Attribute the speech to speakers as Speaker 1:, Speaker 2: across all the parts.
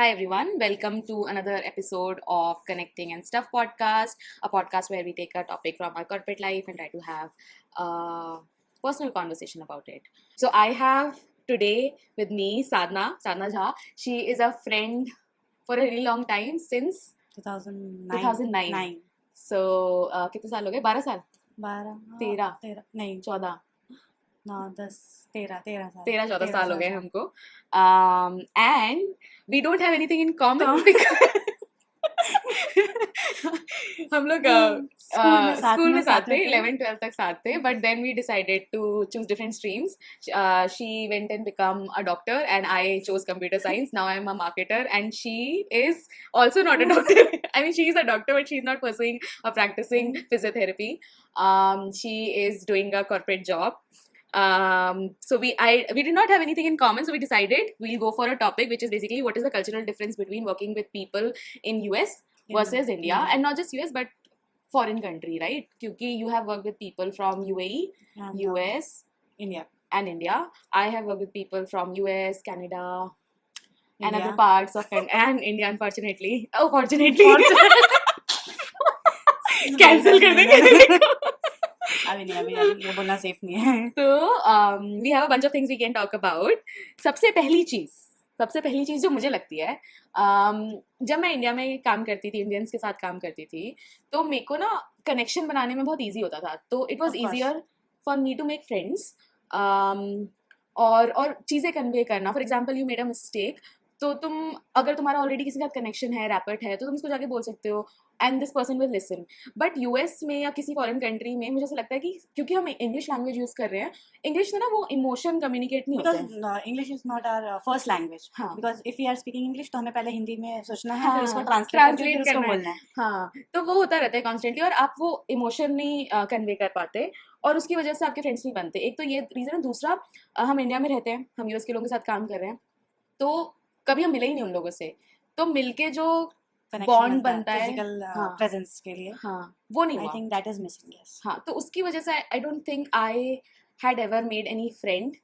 Speaker 1: Hi everyone, welcome to another episode of Connecting and Stuff podcast, a podcast where we take a topic from our corporate life and try to have a personal conversation about it. So I have today with me Sadhna Jha. She is a friend for a really long time since 2009.
Speaker 2: 9
Speaker 1: So कितने साल हो गए? 12 साल?
Speaker 2: 12
Speaker 1: 13
Speaker 2: नहीं
Speaker 1: 14
Speaker 2: 9 10 13 साल
Speaker 1: 13-14 साल हो गए हमको and we don't have anything in common हम लोग स्कूल में साथ थे 11-12 तक साथ थे but then we decided to choose different streams she went and become a doctor and I chose computer science now I am a marketer and she is also not a doctor. I mean, she's a doctor, but she's not pursuing or practicing physiotherapy. She is doing a corporate job. So we did not have anything in common, so we decided we'll go for a topic which is basically what is the cultural difference between working with people in US versus India, and not just US but foreign country, right? Because you have worked with people from UAE,
Speaker 2: and
Speaker 1: US,
Speaker 2: India
Speaker 1: and India. I have worked with people from US, Canada, and
Speaker 2: India.
Speaker 1: other parts of and India, unfortunately. Oh, fortunately. Cancel कर देंगे.
Speaker 2: अभी ये बोलना safe नहीं है.
Speaker 1: So we have a bunch of things we can talk about. सबसे पहली चीज़ जो मुझे लगती है जब मैं इंडिया में काम करती थी, इंडियंस के साथ काम करती थी, तो मेरे को ना कनेक्शन बनाने में बहुत ईजी होता था. तो it was easier for me to make friends और चीज़ें कन्वे करना. For example you made a mistake, तो तुम अगर तुम्हारा ऑलरेडी किसी के साथ कनेक्शन है, रैपर्ट है, तो तुम उसको जाके बोल सकते हो and this person will listen. But US में या किसी फॉरेन कंट्री में मुझे ऐसा लगता है कि क्योंकि हम इंग्लिश लैंग्वेज यूज कर रहे हैं, इंग्लिश में ना वो इमोशन कम्युनिकेट नहीं होता है.
Speaker 2: Because English is not our first language.
Speaker 1: हाँ.
Speaker 2: Because if you are speaking English तो हमें पहले हिंदी में सोचना है,
Speaker 1: हाँ,
Speaker 2: फिर उसको
Speaker 1: ट्रांसलेट
Speaker 2: ट्रांसलेट
Speaker 1: करना
Speaker 2: बोलना है.
Speaker 1: हाँ, तो वो होता रहता है कॉन्स्टेंटली और आप वो इमोशन नहीं कन्वे कर पाते और उसकी वजह से आपके फ्रेंड्स नहीं बनते. एक तो ये रीज़न है. दूसरा हम इंडिया में रहते हैं, हम यूएस के लोगों के साथ काम कर रहे हैं, तो कभी हम मिले ही नहीं उन लोगों से. तो मिलके जो बॉन्ड बनता है
Speaker 2: फिजिकल प्रेजेंस के लिए,
Speaker 1: हाँ, वो नहीं
Speaker 2: आई
Speaker 1: हुआ.
Speaker 2: Think that is missing. Yes.
Speaker 1: हाँ, तो उसकी वजह से I don't think I had ever made any friend.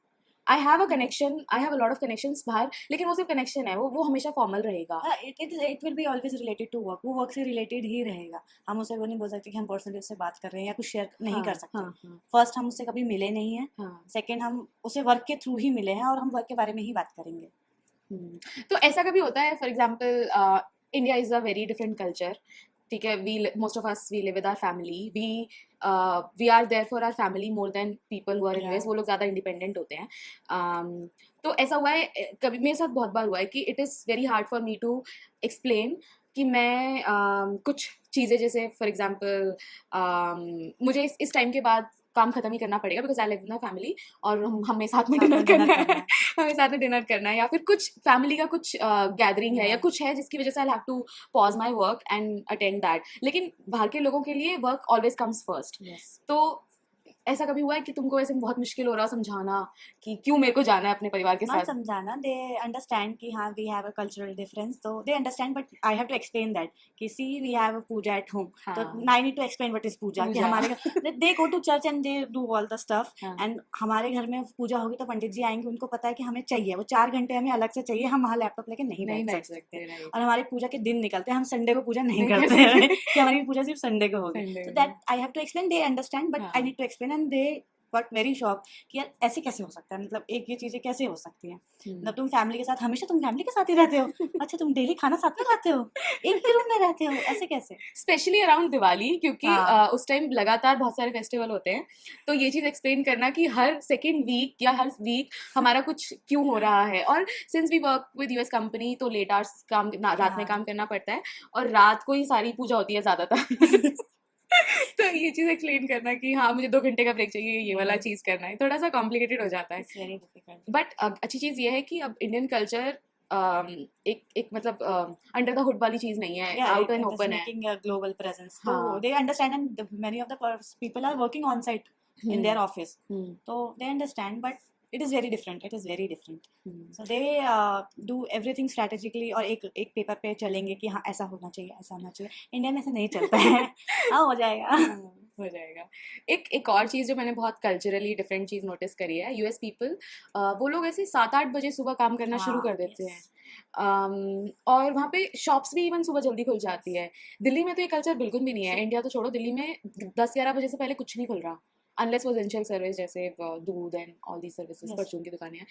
Speaker 1: I have a connection, I have a lot of connections बाहर, लेकिन वो सिर्फ कनेक्शन है, वो हमेशा फॉर्मल रहेगा.
Speaker 2: It will be always related to work. वो वर्क से रिलेटेड ही रहेगा. हम उसे वो नहीं बोल सकते कि हम पर्सनली उससे बात कर रहे हैं या कुछ शेयर नहीं कर सकते. फर्स्ट हम उससे कभी मिले नहीं हैं. सेकंड हम उसे वर्क के थ्रू ही मिले हैं और हम वर्क के बारे में ही बात करेंगे.
Speaker 1: तो ऐसा कभी होता है, for example India is a very different culture. ठीक है, we most of us we live with our family, we are there for our family more than people who are in US. वो लोग ज़्यादा इंडिपेंडेंट होते हैं. तो ऐसा हुआ है, कभी मेरे साथ बहुत बार हुआ है कि it is very hard for me to explain कि मैं कुछ चीज़ें, जैसे फॉर एग्जाम्पल मुझे इस टाइम के बाद काम खत्म ही करना पड़ेगा because I live with my family और हमें साथ में डिनर करना है, हमें साथ में डिनर करना है, या फिर कुछ फैमिली का कुछ गैदरिंग है या कुछ है जिसकी वजह से I have to pause my work and attend that. लेकिन बाहर के लोगों के लिए वर्क ऑलवेज कम्स फर्स्ट. तो ऐसा कभी हुआ है कि तुमको ऐसे बहुत मुश्किल हो रहा हो समझाना कि क्यों मेरे को जाना है अपने परिवार के साथ?
Speaker 2: समझाना, दे अंडरस्टैंड कि हाँ we have a cultural difference, तो they understand, but I have to explain that कि see we have a puja at home. तो I need to explain what is puja. कि हमारे they go to church and they do all the stuff, and हमारे घर में पूजा होगी तो पंडित जी आएंगे, उनको पता है कि हमें चाहिए वो 4 घंटे हमें अलग से चाहिए. हम वहाँ लैपटॉप लेके नहीं बैठ सकते. और हमारी पूजा के दिन निकलते हैं, हम संडे को पूजा नहीं करते हैं कि हमारी पूजा सिर्फ संडे को होगी. तो that I have to explain. They understand but I need to explain and they but very shock कि यार ऐसे कैसे हो सकता है. मतलब एक ये चीज़ें कैसे हो सकती हैं. मतलब तुम फैमिली के साथ, हमेशा तुम फैमिली के साथ ही रहते हो. अच्छा, तुम डेली खाना साथ में खाते हो, एक ही रूम में रहते हो, ऐसे कैसे?
Speaker 1: स्पेशली अराउंड दिवाली, क्योंकि उस टाइम लगातार बहुत सारे फेस्टिवल होते हैं. तो ये चीज़ एक्सप्लेन करना कि हर सेकेंड वीक या हर वीक हमारा कुछ क्यों हो रहा है. और since we work with US company तो लेट आवर्स काम, रात में काम करना पड़ता है और रात को ही सारी पूजा होती है ज़्यादातर. तो ये चीज़ एक्सप्लेन करना कि हाँ मुझे 2 घंटे का ब्रेक चाहिए, ये वाला चीज़ करना है, थोड़ा सा कॉम्प्लिकेटेड हो जाता है. बट अच्छी चीज़ ये है कि अब इंडियन कल्चर एक मतलब अंडर द हुड वाली चीज़ नहीं है, आउट एंड ओपन है,
Speaker 2: ग्लोबल प्रेजेंस. तो they understand and many of the people are working on site in their office. So they understand, but it is very different. So they do everything strategically और एक paper पे चलेंगे कि हाँ ऐसा होना चाहिए. इंडिया में ऐसा नहीं चलता है. हाँ हो जाएगा.
Speaker 1: एक और चीज़ जो मैंने बहुत कल्चरली डिफरेंट चीज़ नोटिस करी है, यूएस पीपल वो लोग ऐसे 7-8 बजे सुबह काम करना शुरू कर देते हैं. और वहाँ पे शॉप्स भी इवन सुबह जल्दी खुल जाती है। दिल्ली में तो ये कल्चर बिल्कुल भी नहीं है, इंडिया तो छोड़ो, दिल्ली में 10-11 बजे से पहले कुछ नहीं खुल रहा, अनलेस वो एसेंशियल सर्विस जैसे दूध and all the services,
Speaker 2: Yes.
Speaker 1: परचून की दुकानें हैं।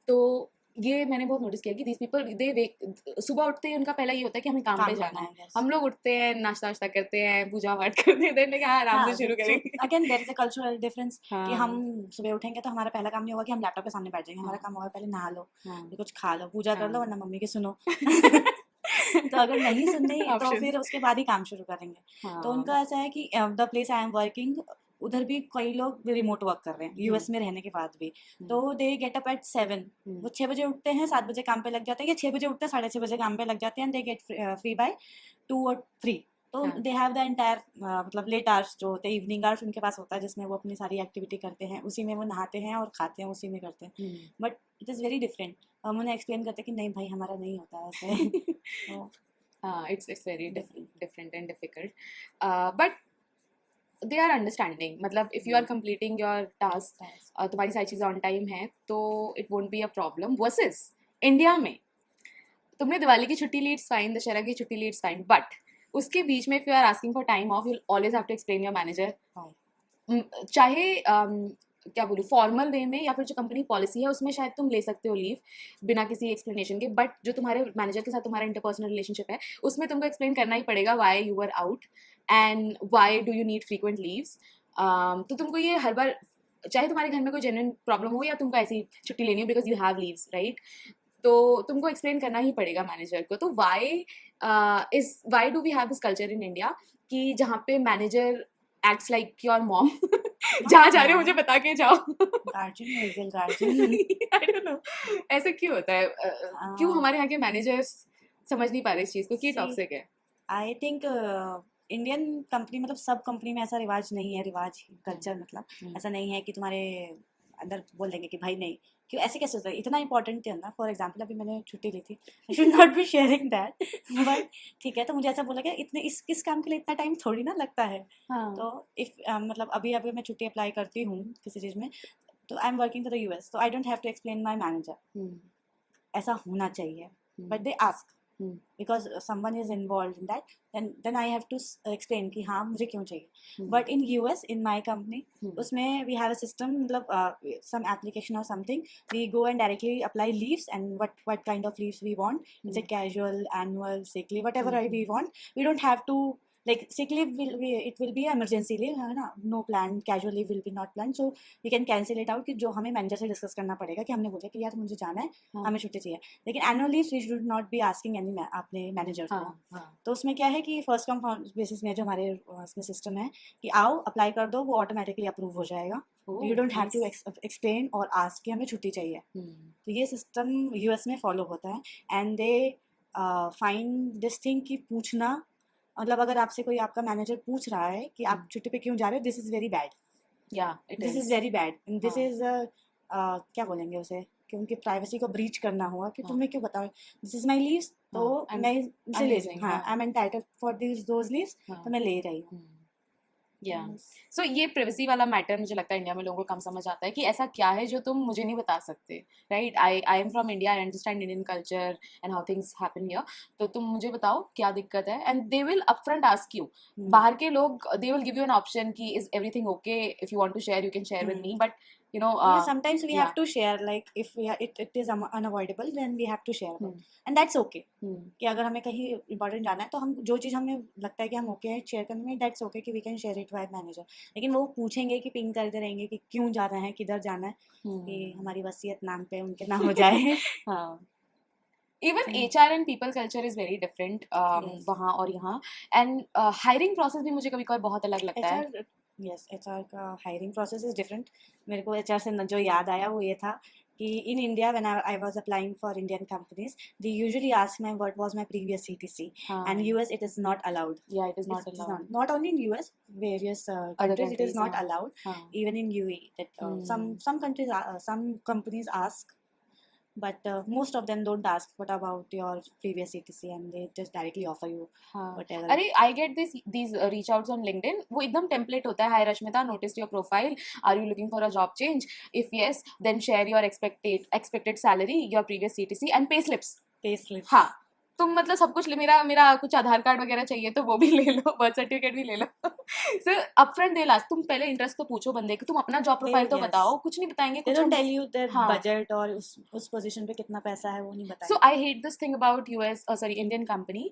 Speaker 1: तो ये मैंने बहुत नोटिस किया कि दीस पीपल दे वेक, सुबह उठते ही उनका पहला ये होता है कि हमें काम पे
Speaker 2: काम
Speaker 1: जाना
Speaker 2: करना
Speaker 1: है।
Speaker 2: है, yes.
Speaker 1: हम लोग उठते हैं, नाश्ता वाश्ता करते हैं, पूजा पाठ करते हैं, देन हाँ आराम से शुरू करेंगे।
Speaker 2: Again there is a cultural difference कि
Speaker 1: हाँ
Speaker 2: हम सुबह उठेंगे तो हमारा पहला काम नहीं होगा कि हम लैपटॉप के सामने बैठ जाएंगे, हमारा
Speaker 1: हाँ
Speaker 2: काम होगा पहले नहा लो,
Speaker 1: हाँ
Speaker 2: फिर कुछ खा लो, पूजा कर लो,
Speaker 1: हाँ
Speaker 2: वरना मम्मी की सुनो। तो अगर नहीं सुननी तो
Speaker 1: ऑप्शंस
Speaker 2: फिर उसके बाद ही काम शुरू करेंगे। तो
Speaker 1: हाँ
Speaker 2: उनका ऐसा है कि the place I am working, उधर भी कई लोग रिमोट वर्क कर रहे हैं यूएस में रहने के बाद भी। तो दे गेट अप एट 7, वो 6 बजे उठते हैं, 7 बजे काम पे लग जाते हैं, या 6 बजे उठते हैं 6:30 बजे काम पे लग जाते हैं, दे गेट फ्री बाय 2 और 3। तो
Speaker 1: हाँ
Speaker 2: दे हैव द एंटायर मतलब लेट आवर्स जो होते हैं, इवनिंग आवर्स उनके पास होता है, जिसमें वो अपनी सारी एक्टिविटी करते हैं, उसी में वो नहाते हैं और खाते हैं, उसी में करते हैं। But it is very different. हम उन्हें एक्सप्लेन करते हैं कि नहीं भाई हमारा नहीं होता है ऐसे। तो
Speaker 1: it's very
Speaker 2: Different.
Speaker 1: different and difficult, but they are understanding, मतलब if you are completing your task, तुम्हारी सारी चीज़ें ऑन टाइम है तो it won't be a problem, versus India में तुमने दिवाली की छुट्टी ली, इट्स फाइन, दशहरा की छुट्टी ली, इट्स फाइन, बट उसके बीच में if you are asking for time off, you'll always have to explain your manager, चाहे क्या बोलूँ, फॉर्मल वे में या फिर जो कंपनी पॉलिसी है उसमें शायद तुम ले सकते हो लीव बिना किसी एक्सप्लेनेशन के, बट जो तुम्हारे मैनेजर के साथ तुम्हारा इंटरपर्सनल रिलेशनशिप है उसमें तुमको एक्सप्लेन करना ही पड़ेगा why you were out and why do you need frequent leaves. तो तुमको ये हर बार, चाहे तुम्हारे घर में कोई जेन्युइन प्रॉब्लम हो या तुमको ऐसी छुट्टी लेनी हो because you have leaves right, तो तुमको एक्सप्लेन करना ही पड़ेगा मैनेजर को। तो why do we have this culture in India कि जहाँ पे manager acts like your mom, जहाँ जा रहे हो मुझे बता के जाओ।
Speaker 2: Guardian guardian.
Speaker 1: I don't know ऐसे क्यों होता है, क्यों हमारे यहाँ के मैनेजर्स समझ नहीं पा रहे इस चीज़ को कि टॉक्सिक है।
Speaker 2: आई थिंक इंडियन कंपनी मतलब सब कंपनी में ऐसा रिवाज नहीं है, रिवाज कल्चर मतलब ऐसा नहीं है कि तुम्हारे अंदर बोल देंगे कि भाई नहीं, क्यों ऐसे कैसे होता है, इतना इंपॉर्टेंट है ना। फॉर एग्जांपल अभी मैंने छुट्टी ली थी, I should not be sharing that, but ठीक है, तो मुझे ऐसा बोला गया इतने इस काम के लिए इतना टाइम थोड़ी ना लगता है।
Speaker 1: हाँ
Speaker 2: तो इफ मतलब अभी अभी मैं छुट्टी अप्लाई करती हूँ किसी चीज़ में, तो I am working for the US, तो I don't have to explain my manager, ऐसा होना चाहिए, but they ask because someone is involved in that, then I have to explain कि हाँ मुझे क्यों चाहिए। but in US in my company उसमें we have a system, मतलब some application or something, we go and directly apply leaves and what kind of leaves we want, it's a casual, annual, sick leave, whatever we want, we don't have to like sick leave it will be emergency leave है ना, no plan, casual leave will be not planned, so we can cancel it out कि जो हमें manager से discuss करना पड़ेगा कि हमने बोला कि यार मुझे जाना है, हमें छुट्टी चाहिए। लेकिन annual leave we should not be asking any अपने मैनेजर को। तो उसमें क्या है कि फर्स्ट कम बेसिस में जो हमारे उसमें सिस्टम है कि आओ अप्लाई कर दो, वो ऑटोमेटिकली अप्रूव हो जाएगा, you don't have to explain और आस्क कि हमें छुट्टी चाहिए। तो ये सिस्टम यूएस में फॉलो होता है and they find this thing कि पूछना, मतलब अगर आपसे कोई आपका मैनेजर पूछ रहा है कि आप छुट्टी पे क्यों जा रहे हो, this is very bad, this is very bad, this is क्या बोलेंगे उसे कि उनकी प्राइवेसी को ब्रीच करना हुआ कि तुम्हें क्यों बताओ, दिस इज़ माई लीव्स, तो मैं इसे ले रही हूँ, हाँ I am entitled for those leaves, तो मैं ले रही हूँ।
Speaker 1: सो ये प्रिवेसी वाला मैटर मुझे लगता है इंडिया में लोगों को कम समझ आता है कि ऐसा क्या है जो तुम मुझे नहीं बता सकते, right. I am from India, I understand Indian culture and how things happen here, तो तुम मुझे बताओ क्या दिक्कत है, and they will upfront ask you. बाहर के लोग they will give you an option कि is everything okay, if you want to share you can share with me, but you know
Speaker 2: sometimes we have to share, like if it is unavoidable then we have to share and that's okay कि अगर हमें कहीं important जाना है तो हम जो चीज़ हमें लगता है कि हम ओके हैं शेयर करने में, दैट्स ओके कि we can share it with manager. लेकिन वो पूछेंगे कि पिंग करते रहेंगे कि क्यों जा रहे हैं, किधर जाना है, कि हमारी वसीयत नाम पे उनके ना हो जाए।
Speaker 1: Even HR and people culture is very different वहाँ और यहाँ, एंड हायरिंग प्रोसेस भी मुझे कभी कभार बहुत अलग लगता है।
Speaker 2: यस HR का हायरिंग प्रोसेस इज़ डिफरेंट। मेरे को HR से जो याद आया वो ये था कि in India when I was applying for Indian companies, they usually ask me what was my previous CTC, and US it is not allowed.
Speaker 1: Yeah, it is not allowed.
Speaker 2: Not only in US, various countries it is not allowed. Even in UAE, that some countries some companies ask, but most of them don't ask what about your previous CTC, and they just directly offer you whatever.
Speaker 1: अरे I get these reach outs on LinkedIn, वो एकदम template होता है, हाय Rashmita, noticed your profile, are you looking for a job change, if yes then share your expected salary, your previous CTC and pay slips,
Speaker 2: pay slip.
Speaker 1: हाँ, तुम मतलब सब कुछ मेरा मेरा कुछ आधार कार्ड वगैरह चाहिए तो वो भी ले लो, बर्थ सर्टिफिकेट भी ले लो. सो अपफ्रंट दे लास्ट, तुम पहले इंटरेस्ट तो पूछो बंदे कि तुम अपना जॉब प्रोफाइल तो
Speaker 2: Yes.
Speaker 1: बताओ, कुछ नहीं बताएंगे,
Speaker 2: They
Speaker 1: कुछ
Speaker 2: don't
Speaker 1: हम.
Speaker 2: tell you their
Speaker 1: हाँ.
Speaker 2: budget और उस पोजीशन पे कितना पैसा है वो नहीं
Speaker 1: So
Speaker 2: बताएंगे.
Speaker 1: I hate this thing about US, sorry, Indian company.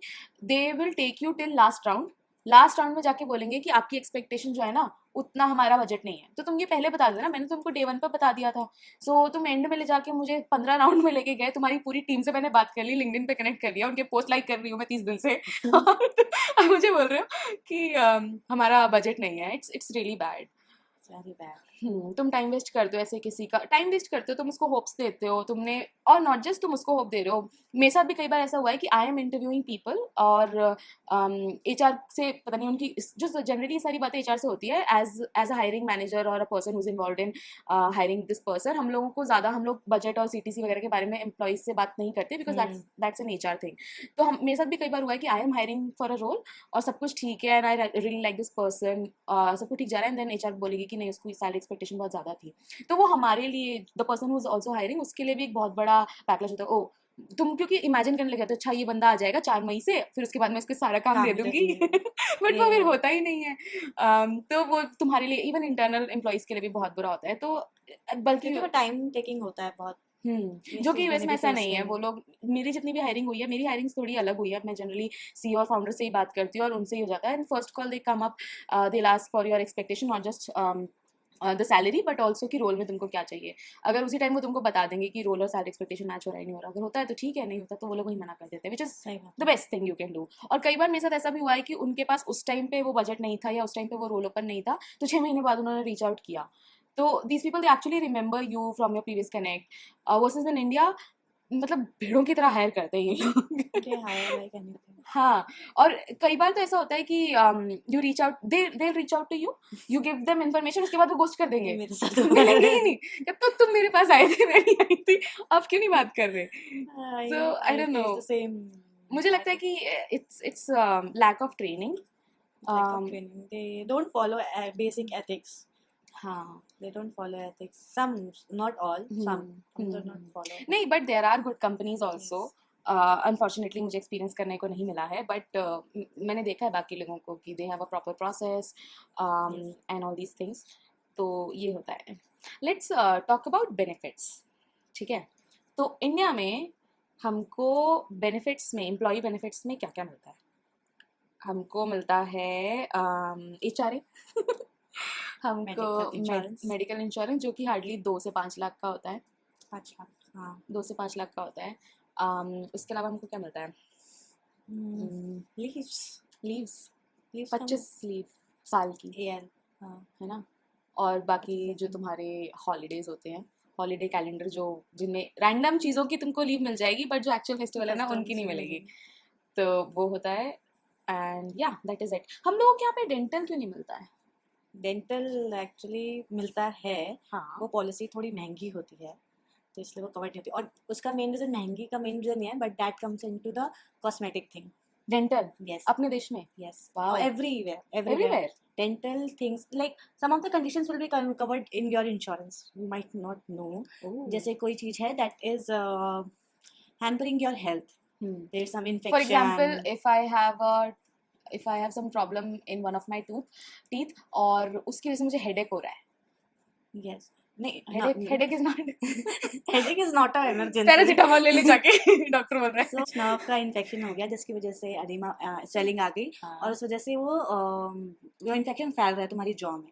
Speaker 1: They will take you till last round. Last round में जाके बोलेंगे कि आपकी एक्सपेक्टेशन जो है ना उतना हमारा बजट नहीं है, तो तुम ये पहले बता देना, मैंने तुमको डे 1 पर बता दिया था. सो तुम एंड में ले जाके मुझे 15 राउंड में लेके गए, तुम्हारी पूरी टीम से मैंने बात कर ली, लिंक्डइन पे कनेक्ट कर लिया, उनके पोस्ट लाइक कर रही हूँ मैं 30 दिन से. और अब मुझे बोल रहे हो कि हमारा बजट नहीं है. It's really bad.
Speaker 2: Very bad.
Speaker 1: तुम टाइम वेस्ट करते हो, ऐसे किसी का टाइम वेस्ट करते हो, तुम उसको होप्स देते हो तुमने, और नॉट जस्ट तुम उसको होप दे रहे हो. मेरे साथ भी कई बार ऐसा हुआ है कि आई एम इंटरव्यूइंग पीपल और एचआर से पता नहीं उनकी जो जनरली सारी बातें एचआर से होती है एज अ हायरिंग मैनेजर और अ person who is involve in hiring this person. हम लोगों को ज़्यादा हम लोग बजट और सीटीसी वगैरह के बारे में एम्प्लॉइज से बात नहीं करते because that's an HR thing. तो हम मेरे साथ भी कई बार हुआ है कि I am hiring for a role और सब कुछ ठीक है and I really like this person, सब कुछ ठीक जा रहा है, एंड देन एचआर बोलेगी कि नहीं उसकी सैलरी एक्सपेक्टेशन बहुत ज़्यादा थी. तो वो हमारे लिए, the person who is also hiring, उसके लिए भी एक बहुत बड़ा बैकलैश होता है. ओ तुम क्योंकि इमेजिन करने लग जाते हो, अच्छा ये बंदा आ जाएगा 4 मई से, फिर उसके बाद मैं उसको सारा काम दे दूंगी. बट वो फिर होता ही नहीं है. तो वो तुम्हारे लिए इवन इंटरनल एम्प्लॉइज के लिए भी बहुत बुरा होता है. तो बल्कि
Speaker 2: क्योंकि वो टाइम टेकिंग होता है बहुत.
Speaker 1: जो कि यूएस में ऐसा नहीं है. वो लोग, मेरी जितनी भी हायरिंग हुई है, मेरी हायरिंग थोड़ी अलग हुई है. मैं जनरली सीईओ और फाउंडर से ही बात करती हूँ और उनसे ही हो जाता है. And first call they come up, they ask for your expectation, not just the salary but also कि रोल में तुमको क्या चाहिए. अगर उसी टाइम वो तुमको बता देंगे कि रोल और सैलरी एक्सपेक्टेशन मैच हो रहा है नहीं हो रहा, अगर होता है तो ठीक है, नहीं होता तो वो लोग वही मना कर देते हैं, which is the best thing you can do. और कई बार मेरे साथ ऐसा भी हुआ है कि उनके पास उस टाइम पे वो बजट नहीं था या उस टाइम पे वो रोल ओपन नहीं था, तो 6 महीने बाद उन्होंने रीच आउट किया. तो these people they actually remember you from your previous connect. Versus in India मतलब भेड़ों की तरह हायर करते हैं ये लोग. हाँ, और कई बार तो ऐसा होता है कि you reach out, they reach out to you, you give them information, उसके बाद वो गोस्ट कर देंगे.
Speaker 2: मेरे साथ
Speaker 1: मिलेंगे ही नहीं. जब तक तुम मेरे पास आए थे मैं नहीं आई थी, आप क्यों नहीं बात कर रहे. सो आई डोंट नो, मुझे लगता है कि it's lack of training.
Speaker 2: They don't follow basic ethics.
Speaker 1: हाँ,
Speaker 2: They don't follow ethics. Some, not all. Some do not follow.
Speaker 1: नहीं, but there are good companies also. Unfortunately मुझे एक्सपीरियंस करने को नहीं मिला है, बट मैंने देखा है बाकी लोगों को कि they have a proper process and all these things. तो ये होता है. Let's talk about benefits. ठीक है, तो इंडिया में हमको बेनिफिट्स में, एम्प्लॉय बेनिफिट्स में क्या क्या मिलता है. हमको मिलता है HRA. हमको मेडिकल इंश्योरेंस जो कि हार्डली 2 से 5 लाख का होता है.
Speaker 2: 5 लाख, हाँ,
Speaker 1: 2 से 5 लाख का होता है. उसके अलावा हमको क्या मिलता है. लीव्स 25 लीव साल की है ना. और बाकी जो तुम्हारे हॉलीडेज होते हैं, हॉलीडे कैलेंडर जो जिनमें रैंडम चीज़ों की तुमको लीव मिल जाएगी, बट जो एक्चुअल फेस्टिवल है ना उनकी नहीं मिलेगी. तो वो होता है. एंड या दैट इज इट. हम लोगों के यहाँ पे डेंटल क्यों नहीं मिलता है.
Speaker 2: डेंटल एक्चुअली मिलता है.
Speaker 1: हाँ,
Speaker 2: वो पॉलिसी थोड़ी महंगी होती है तो इसलिए वो कवर नहीं होती. और उसका मेन रीजन महंगी का मेन रीजन नहीं है, but that comes into the cosmetic thing.
Speaker 1: Dental
Speaker 2: Yes.
Speaker 1: अपने देश में.
Speaker 2: Yes.
Speaker 1: Wow.
Speaker 2: Everywhere. Dental things, like some of the conditions will be covered in your insurance. You might not know.
Speaker 1: Oh.
Speaker 2: जैसे कोई चीज है that is hampering your health. There is some infection.
Speaker 1: For example, if I have some problem in one of my teeth और उसकी वजह से मुझे headache हो रहा है.
Speaker 2: Yes. नहीं,
Speaker 1: headache is not
Speaker 2: headache is not an emergency.
Speaker 1: Paracetamol ले ले जाके डॉक्टर बोल रहा है.
Speaker 2: So nerve का इन्फेक्शन हो गया जिसकी वजह से एडिमा स्वेलिंग आ गई. और उस वजह से वो इन्फेक्शन फैल रहा है तुम्हारी जॉ में.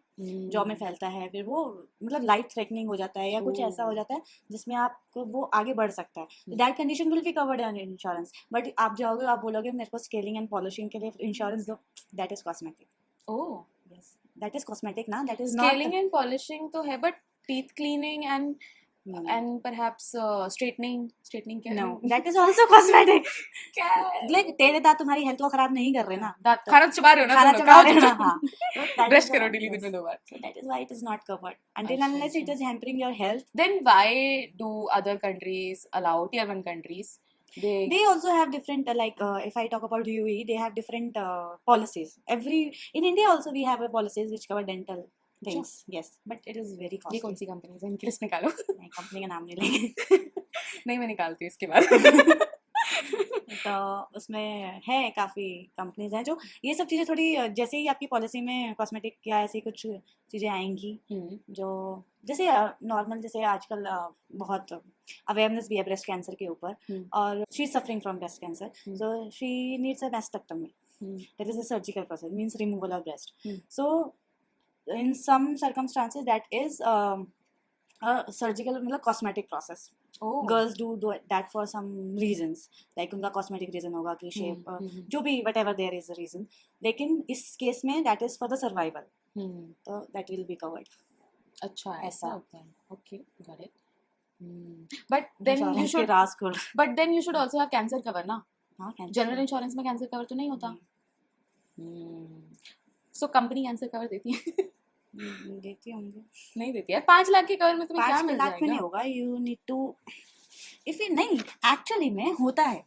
Speaker 2: जॉ में फैलता है, फिर वो मतलब लाइफ थ्रेटनिंग हो जाता है या कुछ ऐसा हो जाता है जिसमें आपको वो आगे बढ़ सकता है. That condition will be covered in insurance. But आप जाओगे, आप बोलोगे मेरे को स्केलिंग एंड पॉलिशिंग के लिए इंश्योरेंस दो, that is cosmetic.
Speaker 1: Oh
Speaker 2: yes, that is cosmetic ना. That is
Speaker 1: scaling and polishing तो है, but teeth cleaning and perhaps straightening क्या.
Speaker 2: No, that is also cosmetic. Like तेरे दांत तुम्हारी हेल्थ को खराब नहीं कर रहे ना.
Speaker 1: दांत खाना चबा रहे हो ना,
Speaker 2: खाना चबा रहे हो ना. हाँ,
Speaker 1: ब्रश करो डेली दिन में 2 बार.
Speaker 2: That is why it is not covered until unless it is hampering your health.
Speaker 1: Then why do other countries allow, tier 1 countries,
Speaker 2: they also have different if I talk about UAE, they have different policies. In India also we have a policies which cover dental things. Yes, but it is very costly.
Speaker 1: ये कौन सी company है, इनकी list निकालो.
Speaker 2: नहीं, company का नाम नहीं लेंगे.
Speaker 1: नहीं, मैं निकालती हूँ इसके बाद.
Speaker 2: बट उसमें है काफ़ी कंपनीज हैं जो ये सब चीज़ें थोड़ी जैसे ही आपकी पॉलिसी में कॉस्मेटिक या ऐसी कुछ चीज़ें आएंगी जो जैसे नॉर्मल जैसे आजकल बहुत अवेयरनेस भी है ब्रेस्ट कैंसर के ऊपर और she is suffering from breast cancer so she needs a mastectomy that is a surgical process means removal of breast so in some circumstances that is a surgical मतलब cosmetic process girls do that for some reasons like उनका cosmetic reason होगा कि shape जो भी whatever there is a reason लेकिन इस case में that is for the survival तो दैट विल बी कवर्ड
Speaker 1: अच्छा
Speaker 2: ऐसा
Speaker 1: होता है okay got it but then you should
Speaker 2: राज खुल
Speaker 1: but then you should also have cancer cover ना
Speaker 2: हाँ
Speaker 1: जनरल इंश्योरेंस में कैंसर कवर तो नहीं होता सो कंपनी कैंसर कवर देती है
Speaker 2: देती होंगे
Speaker 1: नहीं देती है 5 लाख के कवर में तुम्हें क्या
Speaker 2: 5
Speaker 1: मिल
Speaker 2: लाख में
Speaker 1: जाएगा
Speaker 2: नहीं होगा यू नीड टू इफ नहीं एक्चुअली में होता है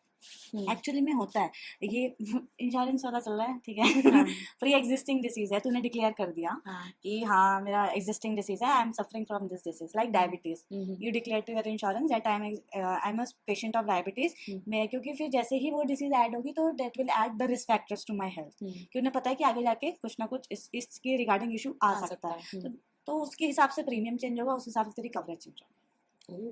Speaker 2: एक्चुअली में होता है ये इंश्योरेंस वाला चल रहा है ठीक है प्री एग्जिस्टिंग डिसीज है तूने डिक्लेयर कर दिया कि हाँ मेरा एग्जिस्टिंग डिसीज है I am suffering from this disease like diabetes you declare to your insurance that I am a patient of diabetes मैं क्योंकि फिर जैसे ही वो डिसीज ऐड होगी तो that will add the risk factors to my health क्योंकि उन्हें पता है कि आगे जाके कुछ ना कुछ इसके रिगार्डिंग इशू आ सकता है तो उसके हिसाब से प्रीमियम चेंज होगा उस हिसाब से तेरी कवरेज चेंज होगी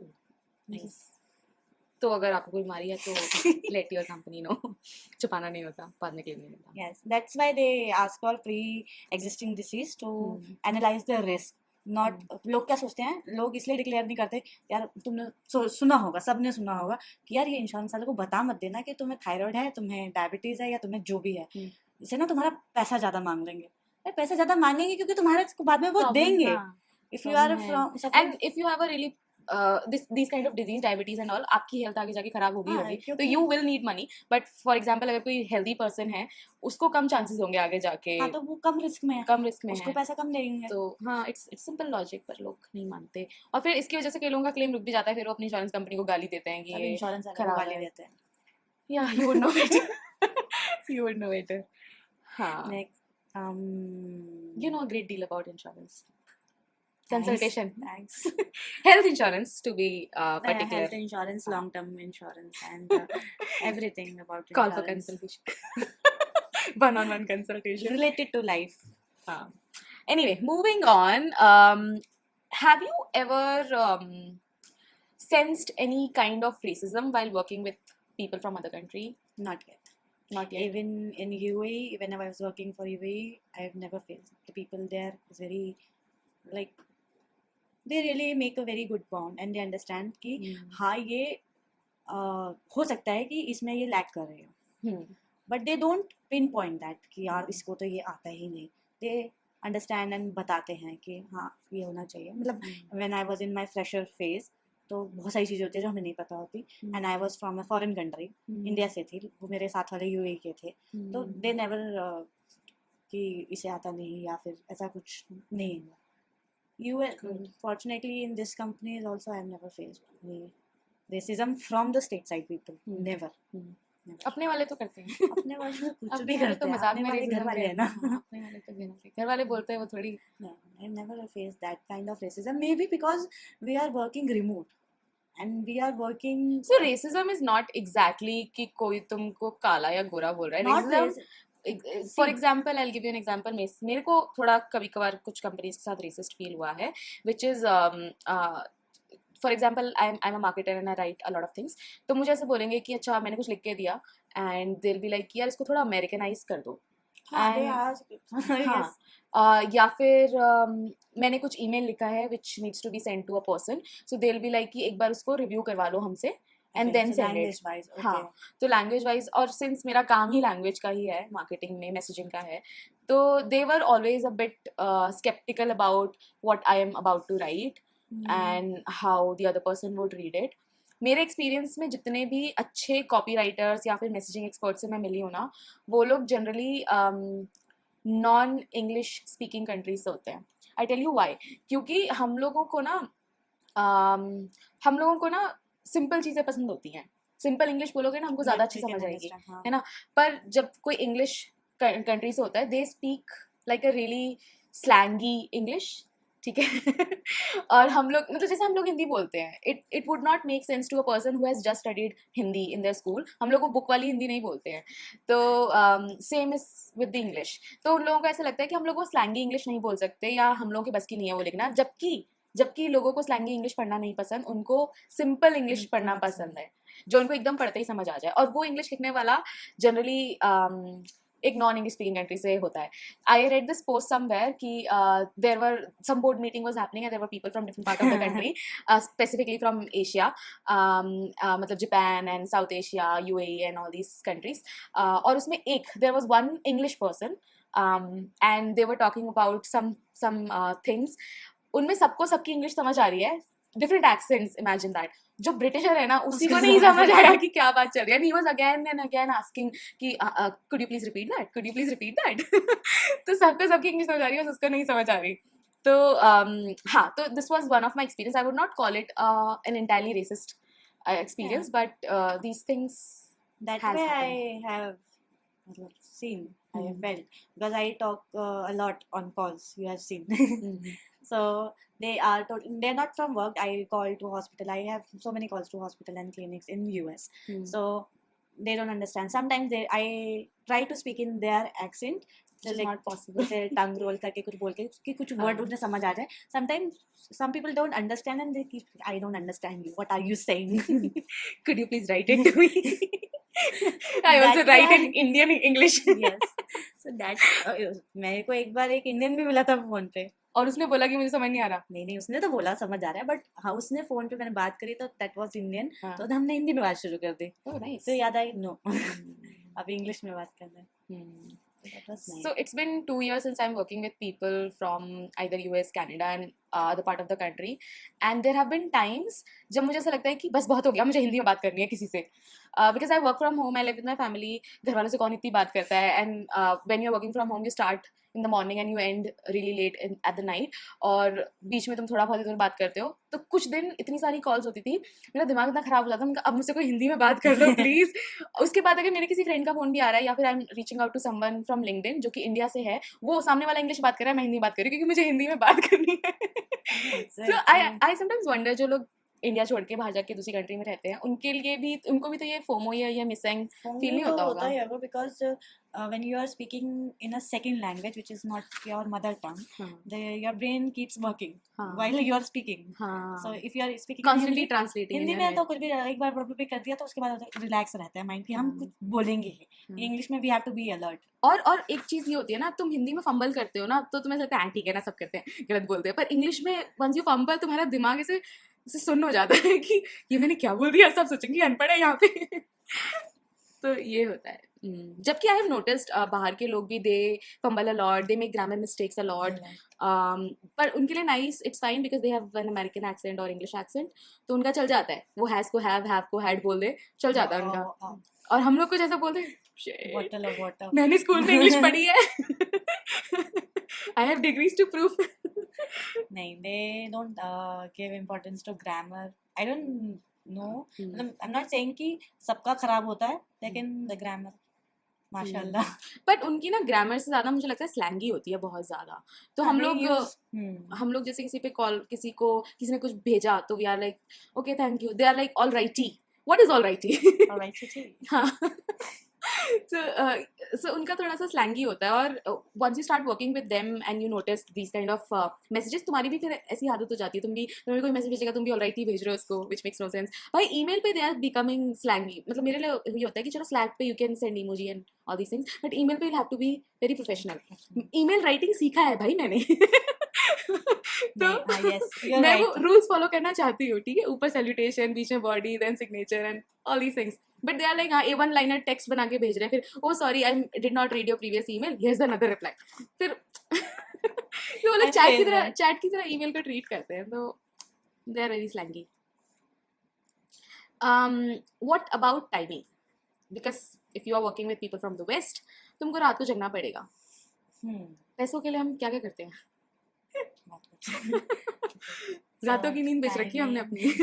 Speaker 1: तो अगर आपको कोई बीमारी है तो लेट योर कंपनी नो छुपाना नहीं होता बाद में क्लेम नहीं होता
Speaker 2: yes that's why they ask for pre existing disease to analyse the risk not लोग क्या सोचते हैं लोग इसलिए डिक्लेयर नहीं करते यार तुमने सुना होगा सबने सुना होगा कि यार ये इंश्योरेंस वाले को बता मत देना कि तुम्हें थायराइड है तुम्हें डायबिटीज है या तुम्हें जो भी है इससे ना तुम्हारा पैसा ज़्यादा मांग लेंगे पैसा ज़्यादा मांगेंगे क्योंकि तुम्हारे बाद में वो देंगे if you are
Speaker 1: and if you have a really these kind of disease diabetes and all आपकी हेल्थ आगे जाके खराब होगी तो you will need money but for example अगर कोई healthy person है उसको कम चांसेस होंगे आगे जाके
Speaker 2: हाँ तो वो कम रिस्क में है उसको पैसा कम देंगे
Speaker 1: तो हाँ इट्स सिंपल लॉजिक पर लोग नहीं मानते और फिर इसकी वजह से कई लोगों का क्लेम रुक भी जाता है फिर वो अपनी इंश्योरेंस कंपनी को गाली देते हैं कि ये
Speaker 2: इंश्योरेंस गाली देते हैं
Speaker 1: yeah you would know it you would know it हाँ you know a great deal about insurance consultation
Speaker 2: thanks
Speaker 1: health insurance to be particular
Speaker 2: health insurance long term insurance and everything about
Speaker 1: call for consultation one-on-one consultation
Speaker 2: related to life
Speaker 1: anyway moving on have you ever sensed any kind of racism while working with people from other country?
Speaker 2: Not yet even in UAE when I was working for UAE I have never faced the people there is very like they really make a very good bond and they understand कि हाँ ये हो सकता है कि इसमें ये lack कर रहे हो but they don't pinpoint that कि यार इसको तो ये आता ही नहीं they understand and बताते हैं कि हाँ ये होना चाहिए मतलब when I was in my fresher phase तो बहुत सारी चीज़ें होती है जो हमें नहीं पता होती and I was from a foreign country India से थी वो मेरे साथ वाले UAE के थे तो they never कि इसे आता नहीं या फिर ऐसा कुछ नहीं हुआ fortunately in this company is also I have never faced any racism from the stateside people never
Speaker 1: अपने वाले तो करते हैं
Speaker 2: अपने वाले कुछ भी करते हैं
Speaker 1: मजाक में
Speaker 2: घर वाले हैं ना
Speaker 1: अपने वाले तो घर वाले बोलते हैं वो थोड़ी
Speaker 2: I never faced that kind of racism maybe because we are working remote and we are working
Speaker 1: so racism is not exactly कि कोई तुमको काला या गोरा बोल रहा है racism for example I give you an example मेरे को थोड़ा कभी कभार कुछ कंपनीज के साथ रेसिस्ट फील हुआ है which is for example I am a marketer and I right a lot of things तो मुझे ऐसे बोलेंगे कि अच्छा मैंने कुछ लिख के दिया and they will be like यार इसको थोड़ा अमेरिकनाइज कर दो या फिर मैंने कुछ ईमेल लिखा है which needs to be send to a person so they will be like कि एक बार उसको रिव्यू करवा लो हमसे एंड देन
Speaker 2: लैंग्वेज
Speaker 1: हाँ तो लैंग्वेज वाइज और सिंस मेरा काम ही लैंग्वेज का ही है मार्केटिंग में मैसेजिंग का है तो they were always a bit sceptical about what I am about to write and how the other person would read it मेरे एक्सपीरियंस में जितने भी अच्छे कॉपी राइटर्स या फिर मैसेजिंग एक्सपर्ट से मैं मिली हूँ ना वो लोग generally non English speaking countries से होते हैं आई टेल यू वाई क्योंकि हम लोगों को ना सिंपल चीज़ें पसंद होती हैं सिंपल इंग्लिश बोलोगे ना हमको ज़्यादा अच्छी समझ आएगी है ना पर जब कोई इंग्लिश कंट्री से होता है they speak like a really slangy English ठीक है। और हम लोग मतलब जैसे हम लोग हिंदी बोलते हैं, it would not make sense to a person who has just studied Hindi in their school. हम लोग वो बुक वाली हिंदी नहीं बोलते हैं। तो same is with the English. तो उन लोगों को ऐसा लगता है कि हम लोग वो स्लैंगी इंग्लिश नहीं बोल सकते, या हम लोगों के बस की नहीं है वो लिखना, जबकि लोगों को स्लैंगी इंग्लिश पढ़ना नहीं पसंद, उनको सिंपल इंग्लिश पढ़ना पसंद है, जो उनको एकदम पढ़ते ही समझ आ जाए। और वो इंग्लिश लिखने वाला जनरली एक नॉन इंग्लिश स्पीकिंग कंट्री से होता है। I read this post somewhere कि there were some board meeting was happening and there were people from different part of the country, specifically from Asia, मतलब Japan and South Asia, UAE and all these countries. और उसमें there was one English person and they were talking about some things. उनमें सबको सबकी English समझ आ रही है, डिफरेंट एक्सेंट्स, इमेजिन दैट। जो ब्रिटिशर है ना, उसी को नहीं समझ आया कि क्या बात चल रही है, and he was again and again asking कि could you please repeat that, could you please repeat that. तो सबको सबकी इंग्लिश समझ आ रही है, उसको नहीं समझ आ रही। तो हाँ, तो this was one of my experience. I would not call it an entirely racist experience, but these things
Speaker 2: That
Speaker 1: has
Speaker 2: way
Speaker 1: happened.
Speaker 2: I have seen, I have
Speaker 1: Mhm.
Speaker 2: felt, because I talk a lot on calls. You have seen.
Speaker 1: Mhm.
Speaker 2: So they're not from work. I call to hospital. I have so many calls to hospital and clinics in US.
Speaker 1: Mhm.
Speaker 2: So they don't understand. Sometimes I try to speak in their accent.
Speaker 1: Which is
Speaker 2: Like,
Speaker 1: not possible.
Speaker 2: जैसे टंग role करके कुछ बोल के कि कुछ word
Speaker 1: हाँ.
Speaker 2: उन्हें समझ आ जाए. Sometimes some people don't understand and they keep, I don't understand you. What are you saying?
Speaker 1: Could you please write it to me? I also
Speaker 2: That
Speaker 1: write in
Speaker 2: way
Speaker 1: Indian English.
Speaker 2: yes. So that मेरे को एक बार एक Indian भी मिला था phone पे.
Speaker 1: और उसने बोला कि मुझे समझ नहीं आ रहा.
Speaker 2: नहीं उसने तो बोला समझ आ रहा है, बट हाँ उसने फोन पे मैंने बात करी तो दैट वाज इंडियन.
Speaker 1: हाँ.
Speaker 2: तो हमने हिंदी में बात शुरू कर दी.
Speaker 1: Oh, nice.
Speaker 2: तो याद आई नो अभी इंग्लिश में बात करना है.
Speaker 1: Hmm.
Speaker 2: That was nice.
Speaker 1: So it's been 2 years since I'm working with people from either US, Canada, and other part of the country, and there have been times जब मुझे ऐसा लगता है कि बस बहुत हो गया, मुझे हिंदी में बात करनी है किसी से, because I work from home, I live with my family. घर वालों से कौन इतनी बात करता है, and when you're working from home you start in the morning and you end really late at the night, और बीच में तुम थोड़ा बहुत इधर बात करते हो, तो कुछ दिन इतनी सारी कॉल्स होती थी, मेरा दिमाग इतना खराब हो जाता था, अब मुझसे कोई हिंदी में बात कर लो प्लीज. उसके बाद अगर मेरे किसी फ्रेंड का फोन भी आ रहा है, या फिर I am reaching out to someone from LinkedIn जो कि इंडिया से है, वो सामने वाला इंग्लिश बात कर रहा है, मैं हिंदी बात कर रही हूँ, क्योंकि मुझे हिंदी में बात करनी है. सो आई समटाइम्स वंडर, जो लोग इंडिया छोड़ के बाहर जाके दूसरी कंट्री में रहते हैं, उनके लिए भी, उनको भी तो ये फोमो या ये मिसिंग फील नहीं होता होगा.
Speaker 2: ही होगा because when you are speaking in a second language which is not your mother tongue, your brain keeps working while you are speaking. So if you are speaking
Speaker 1: constantly translating
Speaker 2: Hindi में तो कुछ भी एक बार problem कर दिया तो उसके बाद रिलैक्स रहता है माइंड कि हम कुछ बोलेंगे. इंग्लिश में we have to be alert.
Speaker 1: और एक चीज ये होती है ना, तुम हिंदी में फंबल करते हो ना, तो तुम्हें लगता है ठीक है ना, सब करते हैं, गलत बोलते हैं, पर इंग्लिश में वंस यू फंबल, तुम्हारा दिमाग ऐसे सुन्न हो जाता है कि ये मैंने क्या बोल दिया, सब सोचेंगे अनपढ़ है यहाँ पे. तो ये होता है. जबकि आई हैव नोटिस्ड बाहर के लोग भी, they fumble a lot, they make grammar mistakes a lot, पर उनके लिए nice, it's fine because they have an American accent और इंग्लिश एक्सेंट, तो उनका चल जाता है. वो हैज को हैव को हैड बोल दे, चल जाता है उनका. और हम लोग को जैसा बोलते हैं, मैंने स्कूल में इंग्लिश पढ़ी है, I have degrees to prove.
Speaker 2: नहीं, they don't give importance to grammar. I don't know. I'm not saying कि सबका खराब होता है, लेकिन the grammar माशाल्लाह.
Speaker 1: बट उनकी ना ग्रामर से ज्यादा मुझे लगता है स्लैंगी होती है बहुत ज्यादा. तो हम लोग जैसे किसी पे कॉल, किसी ने कुछ भेजा, तो we are like okay thank you, they are like all righty. What is all righty? हाँ. so उनका थोड़ा सा स्लैंगी होता है. और once you start working with them and you notice these kind of messages, तुम्हारी भी फिर ऐसी आदत हो जाती है, तुम्हें कोई मैसेज भेजेगा, तुम भी ऑलराइट ही भेज रहे हो उसको, विच मेक्स नो सेंस. भाई ईमेल पे दे आर बिकमिंग स्लैंगी. मतलब मेरे लिए ये होता है कि चलो स्लैक पे you can send emoji and all these things, but email पे you have to be very professional. Email writing सीखा है भाई मैंने. तो मैं वो रूल्स फॉलो करना चाहती हूँ, ठीक है, ऊपर सैल्यूटेशन, बीच में body, then signature and all these things. But they are like हाँ, A1 लाइनर टेक्स्ट बना के भेज रहे हैं, फिर oh sorry I did not read your previous email, here is another reply. फिर वो लोग चैट की तरह ईमेल को ट्रीट करते हैं, तो they are very slangy. What about timing? Because if you are working with people from the west, तुमको रात को जगना पड़ेगा. पैसों के लिए हम क्या क्या करते हैं. रातों की नींद बेच रखी है हमने अपनी.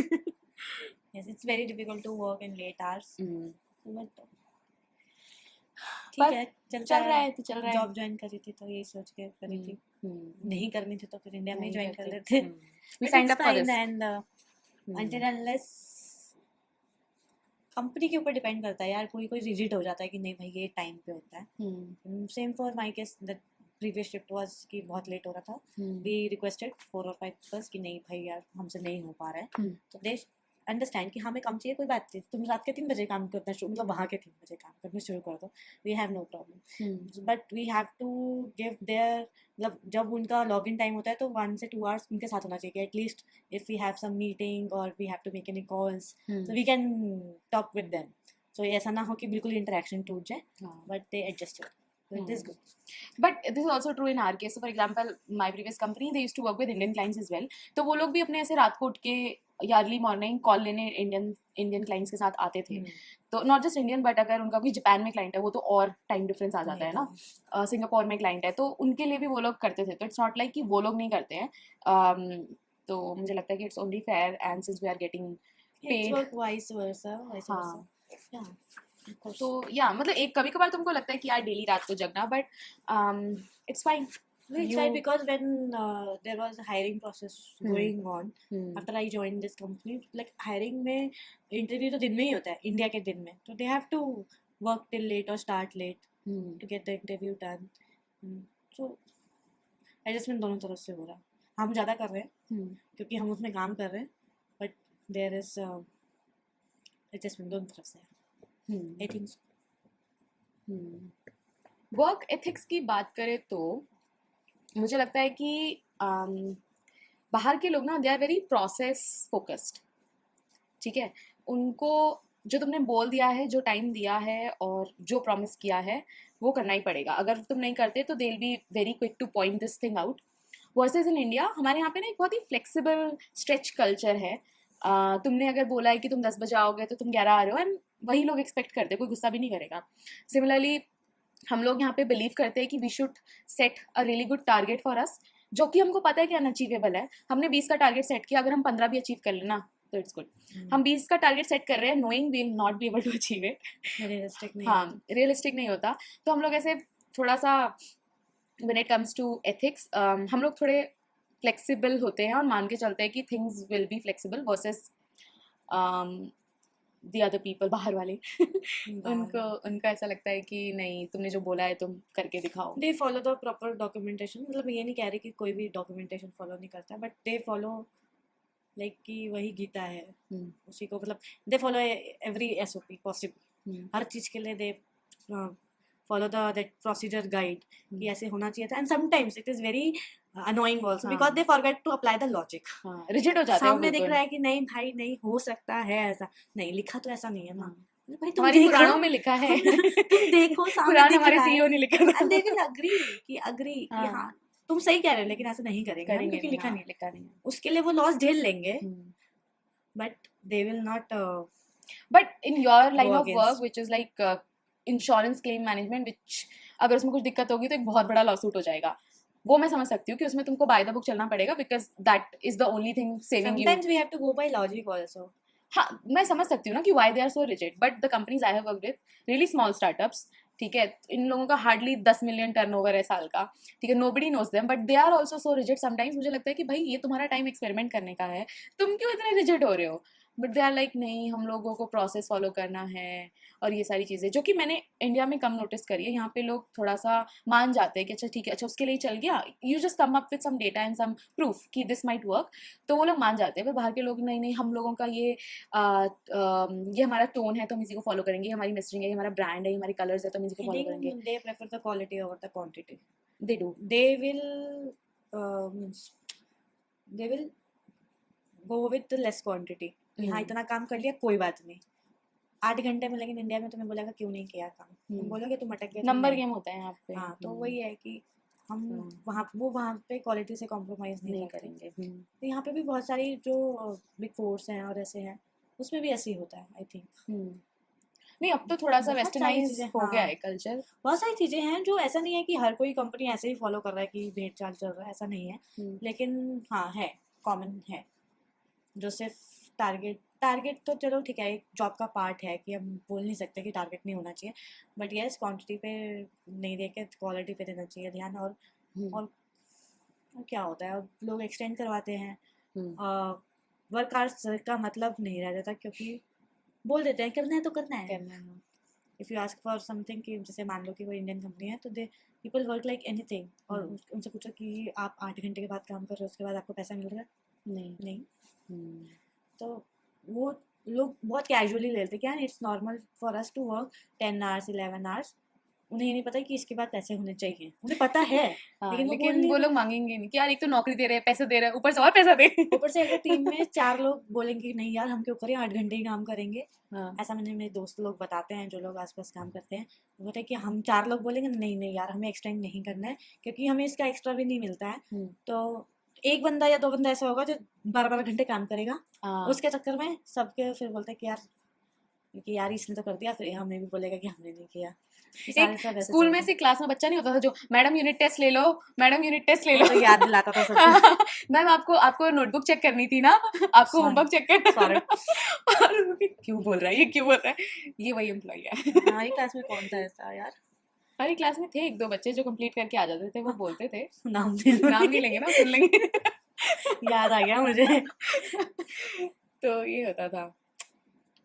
Speaker 1: Yes,
Speaker 2: it's very difficult to work in late hours. But ठीक
Speaker 1: पर
Speaker 2: है,
Speaker 1: चल रहा है तो चल रहा है।
Speaker 2: जॉब ज्वाइन करी थी तो यही सोच के करी थी, नहीं करनी थी तो फिर इंडिया में ही ज्वाइन कर
Speaker 1: करते।
Speaker 2: लेते।
Speaker 1: We signed up for this.
Speaker 2: And until unless company के ऊपर डिपेंड करता है यार, कोई कोई रिजिड हो जाता है कि नहीं भाई ये टाइम पे होता है। Same for my case, that previous shift was कि बहुत लेट हो रहा था, वी रिक्वेस्टेड 4 और 5 बस कि नहीं भाई यार हमसे नहीं हो पा रहा है, तो दे अंडरस्टैंड कि हमें कम चाहिए, कोई बात नहीं, तुम रात के 3 बजे काम करना शुरू, मतलब वहाँ के 3 बजे काम करना शुरू कर दो, we have no problem, but we have to give their, मतलब जब उनका लॉग इन टाइम होता है तो 1 से 2 आवर्स उनके साथ होना चाहिए at least, if we have some meeting और we have to make any calls so we can talk with them, so ऐसा ना हो कि बिल्कुल इंटरेक्शन टूट जाए, but they adjusted, so it is good.
Speaker 1: But this is also true in our case. So for example, my previous company, they used to work with Indian clients as well. तो वो लोग भी अपने ऐसे रात को उठ के अर्ली मॉर्निंग कॉल लेने इंडियन क्लाइंट्स के साथ आते थे। तो नॉट जस्ट इंडियन, बट अगर उनका कोई जापान में क्लाइंट है वो तो और टाइम डिफरेंस आ जाता है ना, सिंगापुर में क्लाइंट है तो उनके लिए भी वो लोग करते थे, तो इट्स नॉट लाइक कि वो लोग नहीं करते हैं। तो मुझे लगता है कि it's only fair and since we are getting
Speaker 2: It's work vice versa. Yeah, of course.
Speaker 1: तो या मतलब एक कभी कभार तुमको लगता है कि यार डेली रात को जगना, but it's fine.
Speaker 2: No, it's right because when there was a hiring process going on after I joined this company, like hiring में interview तो दिन में ही होता है, इंडिया के दिन में, तो they have to work till late or start late to get the interview done. So adjustment दोनों तरफ से हो रहा है, हम ज़्यादा कर रहे हैं क्योंकि हम उसमें काम कर रहे हैं, but there is adjustment दोनों तरफ से है, I think so.
Speaker 1: Work ethics की बात करें तो मुझे लगता है कि बाहर के लोग ना they are very process focused, ठीक है, उनको जो तुमने बोल दिया है, जो टाइम दिया है और जो प्रॉमिस किया है वो करना ही पड़ेगा, अगर तुम नहीं करते तो दे will be very quick two point this thing out. Versus in India हमारे यहाँ पे ना एक बहुत ही फ्लेक्सिबल स्ट्रेच कल्चर है। तुमने अगर बोला है कि तुम 10 बजे आओगे तो तुम 11 आ रहे हो, एंड वही लोग एक्सपेक्ट करते हैं, कोई गुस्सा भी नहीं करेगा। सिमिलरली हम लोग यहाँ पे बिलीव करते हैं कि we should set a really good target for us, जो कि हमको पता है कि अनअचीवेबल है। हमने 20 का टारगेट सेट किया, अगर हम 15 भी अचीव कर लेना तो इट्स गुड। हम 20 का टारगेट सेट कर रहे हैं knowing we will not be able to achieve it,
Speaker 2: realistic नहीं,
Speaker 1: हाँ रियलिस्टिक नहीं होता। तो हम लोग ऐसे थोड़ा सा when it comes to ethics हम लोग थोड़े फ्लेक्सिबल होते हैं और मान के चलते हैं कि things will be flexible versus the other people, बाहर वाले उनका ऐसा लगता है कि नहीं तुमने जो बोला है तुम करके दिखाओ।
Speaker 2: They follow the proper documentation, मतलब मैं ये नहीं कह रही कि कोई भी डॉक्यूमेंटेशन फॉलो नहीं करता, बट दे फॉलो लाइक कि वही गीता है उसी को, मतलब they follow every SOP possible, हर चीज़ के लिए they follow that procedure guide कि ऐसे होना चाहिए था, and sometimes it is very annoying also because they forget to apply the logic.
Speaker 1: रिजिड हो जाते हैं,
Speaker 2: सामने दिख रहा है कि नहीं भाई नहीं हो सकता है ऐसा, नहीं लिखा तो ऐसा नहीं है ना, भाई तुम
Speaker 1: हमारी पुराणों में लिखा है
Speaker 2: तुम देखो सामने
Speaker 1: पुराण
Speaker 2: दिख
Speaker 1: हमारे
Speaker 2: रहा
Speaker 1: CEO
Speaker 2: है,
Speaker 1: ने लिखा था
Speaker 2: and they will agree कि हाँ तुम सही कह रहे हो लेकिन ऐसा नहीं करेंगे हम, क्योंकि लिखा नहीं,
Speaker 1: लिखा नहीं,
Speaker 2: उसके लिए वो लॉस झेल लेंगे, but they will not.
Speaker 1: But in your line
Speaker 2: Go
Speaker 1: off
Speaker 2: against.
Speaker 1: Work which is like insurance claim management, which अगर उसमें कुछ दिक्कत होगी तो एक बहुत बड़ा लॉसूट हो जाएगा, वो मैं समझ सकती हूँ कि उसमें तुमको बाय द बुक चलना पड़ेगा because that is the only thing saving you.
Speaker 2: Sometimes we have to go by logic also.
Speaker 1: हाँ मैं समझ सकती हूँ ना कि why they are so rigid, but the companies I have worked with really small startups, ठीक है, इन लोगों का हार्डली 10 मिलियन टर्नओवर है साल का, ठीक है, nobody knows them, but they are also so rigid sometimes. मुझे लगता है कि भाई ये तुम्हारा टाइम एक्सपेरिमेंट करने का है, तुम क्यों इतने रिजिड हो रहे हो, बट दे आर लाइक नहीं हम लोगों को प्रोसेस फॉलो करना है और ये सारी चीज़ें, जो कि मैंने इंडिया में कम नोटिस करी है। यहाँ पे लोग थोड़ा सा मान जाते हैं कि अच्छा ठीक है, अच्छा उसके लिए चल गया, you just come up with some data and some proof कि दिस माइट वर्क, तो वो लोग मान जाते हैं। पर बाहर के लोग नहीं नहीं हम लोगों का ये हमारा टोन है तो हम इसी को फॉलो करेंगे, हमारी मैसेजिंग है, हमारा ब्रांड है, हमारी कलर्स है तो हम इसी को फॉलो करेंगे।
Speaker 2: They prefer the quality over the quantity.
Speaker 1: They do,
Speaker 2: They will means they will go with the less quantity. हाँ इतना काम कर लिया कोई बात नहीं, 8 घंटे में, लेकिन इंडिया में तुम्हें बोलेगा क्यों नहीं किया काम, तुम बोलोगे तुम अटक गए,
Speaker 1: नंबर गेम होता है यहाँ पे।
Speaker 2: हाँ तो वही है कि हम वहाँ पे क्वालिटी से कॉम्प्रोमाइज नहीं करेंगे। तो यहाँ पे भी बहुत सारी जो बिग फोर्स हैं और ऐसे हैं उसमें भी ऐसे ही होता है आई थिंक।
Speaker 1: नहीं अब तो थोड़ा सा
Speaker 2: बहुत सारी
Speaker 1: वेस्टर्नाइज
Speaker 2: चीज़ें,
Speaker 1: हो
Speaker 2: हाँ।
Speaker 1: गया है कल्चर,
Speaker 2: बहुत सारी चीज़ें हैं जो ऐसा नहीं है कि हर कोई कंपनी ऐसे ही फॉलो कर रहा है कि भेड़ चाल चल रहा है, ऐसा नहीं है, लेकिन हाँ है, कॉमन है, जो सिर्फ टारगेट टारगेट तो चलो ठीक है, एक जॉब का पार्ट है कि हम बोल नहीं सकते कि टारगेट नहीं होना चाहिए, बट यस क्वांटिटी पे नहीं देके क्वालिटी पे देना चाहिए ध्यान। और क्या होता है, अब लोग एक्सटेंड करवाते हैं, वर्क आवर्स का मतलब नहीं रह जाता, क्योंकि बोल देते हैं करना है तो करना है।
Speaker 1: करना है।
Speaker 2: If you ask for something, कि जैसे मान लो कि कोई इंडियन कंपनी है तो they people work like anything, और उनसे पूछो कि आप 8 घंटे के बाद काम कर रहे हो, उसके बाद आपको पैसा मिल रहा है?
Speaker 1: नहीं।
Speaker 2: नहीं। तो वो लोग बहुत कैजुअली ले लेते हैं, क्या it's normal for us to work 10 hours 11 hours. उन्हें ये नहीं पता कि इसके बाद पैसे होने चाहिए, उन्हें पता है
Speaker 1: हाँ,
Speaker 2: लेकिन वो बोल
Speaker 1: लेकिन
Speaker 2: नहीं
Speaker 1: वो
Speaker 2: रहे।
Speaker 1: लोग मांगेंगे नहीं कि यार एक तो नौकरी दे रहे हैं, पैसे दे रहे हैं, ऊपर से और पैसा दे।
Speaker 2: ऊपर से अगर टीम में 4 लोग बोलेंगे कि नहीं यार हम क्यों करें, 8 घंटे ही काम करेंगे।
Speaker 1: हाँ।
Speaker 2: ऐसा मैंने मेरे दोस्त लोग बताते हैं, जो लोग आसपास काम करते हैं, वो बोलते हैं कि हम 4 लोग बोलेंगे नहीं नहीं यार हमें एक्सटेंड नहीं करना है, क्योंकि हमें इसका एक्स्ट्रा भी नहीं मिलता है। तो एक बंदा या 2 बंदा ऐसा होगा जो 12 12 घंटे काम करेगा,
Speaker 1: हाँ।
Speaker 2: उसके चक्कर में सबके फिर बोलते हैं कि यार इसने तो कर दिया, फिर हमें भी बोलेगा कि हमने नहीं किया। ये सारे
Speaker 1: एक
Speaker 2: सब ऐसे
Speaker 1: स्कूल में
Speaker 2: चलते
Speaker 1: से
Speaker 2: हैं।
Speaker 1: क्लास में बच्चा नहीं होता था जो मैडम यूनिट टेस्ट ले लो, मैडम यूनिट टेस्ट ले
Speaker 2: वो
Speaker 1: लो।
Speaker 2: तो याद दिलाता था सबको।
Speaker 1: मैम आपको आपको नोटबुक चेक करनी थी ना, आपको
Speaker 2: Sorry.
Speaker 1: होमवर्क चेक करना
Speaker 2: Sorry.
Speaker 1: था। और वो भी, क्यों बोल रहा है ये, क्यों बोल रहा है ये, वही एम्प्लॉई है।
Speaker 2: हमारी क्लास में कौन था ऐसा यार?
Speaker 1: हमारी क्लास में थे एक दो बच्चे जो कंप्लीट करके आ जाते थे, वो बोलते थे।
Speaker 2: नाम नहीं
Speaker 1: नाम नहीं लेंगे ना, सुन लेंगे।
Speaker 2: याद आ गया मुझे।
Speaker 1: तो ये होता था।